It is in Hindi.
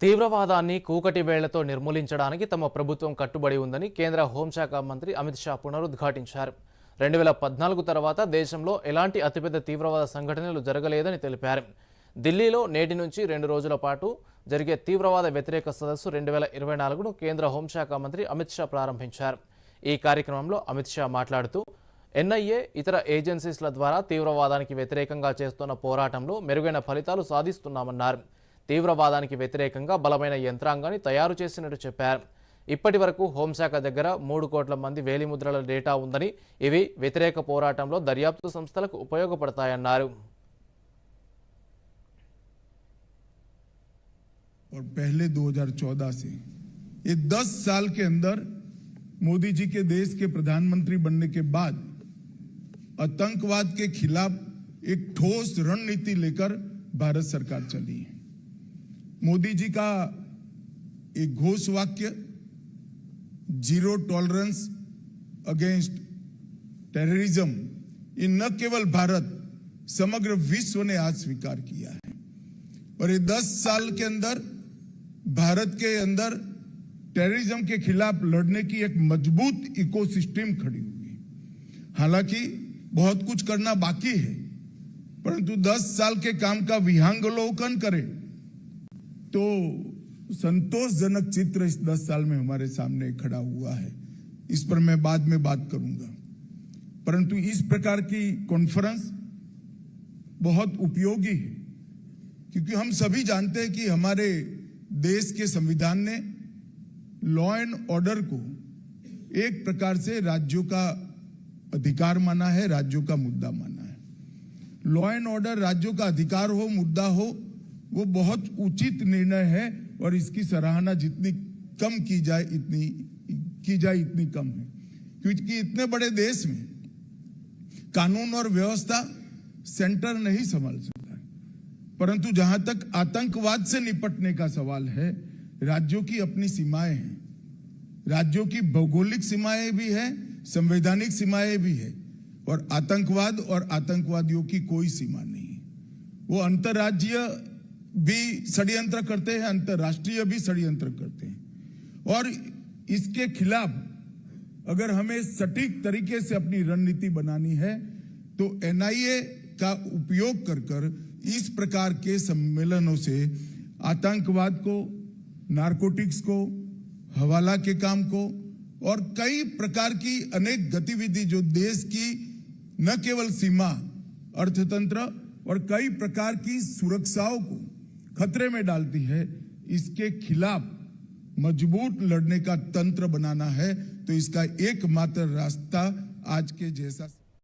తీవ్రవాదాన్ని కూకటి వేళ్లతో నిర్మూలించడానికి తమ ప్రభుత్వం కట్టుబడి ఉందని కేంద్ర హోంశాఖ మంత్రి అమిత్ షా పునరుద్ఘాటించారు. 2014 తర్వాత దేశంలో ఎలాంటి అతిపెద్ద తీవ్రవాద సంఘటనలు జరగలేదని తెలిపారు. ఢిల్లీలో నేటి నుంచి 2 రోజుల పాటు జరిగే తీవ్రవాద వ్యతిరేక సదస్సు 2024ను కేంద్ర హోంశాఖ మంత్రి అమిత్ షా ప్రారంభించారు. ఈ కార్యక్రమంలో అమిత్ షా మాట్లాడుతూ ఎన్ఐఏ ఇతర ఏజెన్సీల ద్వారా తీవ్రవాదానికి వ్యతిరేకంగా చేస్తున్న పోరాటంలో మెరుగైన ఫలితాలు సాధిస్తున్నామన్నారు. తీవ్రవాదానికి వ్యతిరేకంగా బలమైన యంత్రాంగాన్ని తయారు చేసినట్టు చెప్పారు. ఇప్పటి వరకు హోంశాఖ దగ్గర 3 కోట్ల మంది వేలిముద్రల డేటా ఉందని, ఇవి వ్యతిరేక పోరాటంలో దర్యాప్తు సంస్థలకు ఉపయోగపడతాయన్నారు. और पहले 2014 से ये 10 साल के अंदर मोदी जी के देश के प्रधानमंत्री बनने के बाद आतंकवाद के खिलाफ एक ठोस रणनीति लेकर भारत सरकार चली है। मोदी जी का एक घोष वाक्य जीरो टॉलरेंस अगेंस्ट टेररिज्म, ये न केवल भारत समग्र विश्व ने आज स्वीकार किया है। और ये 10 साल के अंदर भारत के अंदर टेररिज्म के खिलाफ लड़ने की एक मजबूत इकोसिस्टम खड़ी हुई है। हालांकि बहुत कुछ करना बाकी है, परंतु 10 साल के काम का विहंगावलोकन करें तो संतोषजनक चित्र इस 10 साल में हमारे सामने खड़ा हुआ है। इस पर मैं बाद में बात करूंगा, परंतु इस प्रकार की कॉन्फ्रेंस बहुत उपयोगी है, क्योंकि हम सभी जानते हैं कि हमारे देश के संविधान ने लॉ एंड ऑर्डर को एक प्रकार से राज्यों का अधिकार माना है, राज्यों का मुद्दा माना है। लॉ एंड ऑर्डर राज्यों का अधिकार हो, मुद्दा हो, वो बहुत उचित निर्णय है और इसकी सराहना जितनी कम की जाए इतनी कम है, क्योंकि इतने बड़े देश में कानून और व्यवस्था सेंटर नहीं संभाल सकता, परंतु जहां तक आतंकवाद से निपटने का सवाल है, राज्यों की अपनी सीमाएं हैं। राज्यों की भौगोलिक सीमाएं भी है, संवैधानिक सीमाएं भी है, और आतंकवाद और आतंकवादियों की कोई सीमा नहीं है। वो अंतर्राज्यीय भी षड्यंत्र करते हैं, अंतर्राष्ट्रीय भी षड्यंत्र करते हैं, और इसके खिलाफ अगर हमें सटीक तरीके से अपनी रणनीति बनानी है तो एनआईए का उपयोग कर इस प्रकार के सम्मेलनों से आतंकवाद को, नारकोटिक्स को, हवाला के काम को और कई प्रकार की अनेक गतिविधि जो देश की न केवल सीमा, अर्थतंत्र और कई प्रकार की सुरक्षाओं को खतरे में डालती है, इसके खिलाफ मजबूत लड़ने का तंत्र बनाना है। तो इसका एकमात्र रास्ता आज के जैसा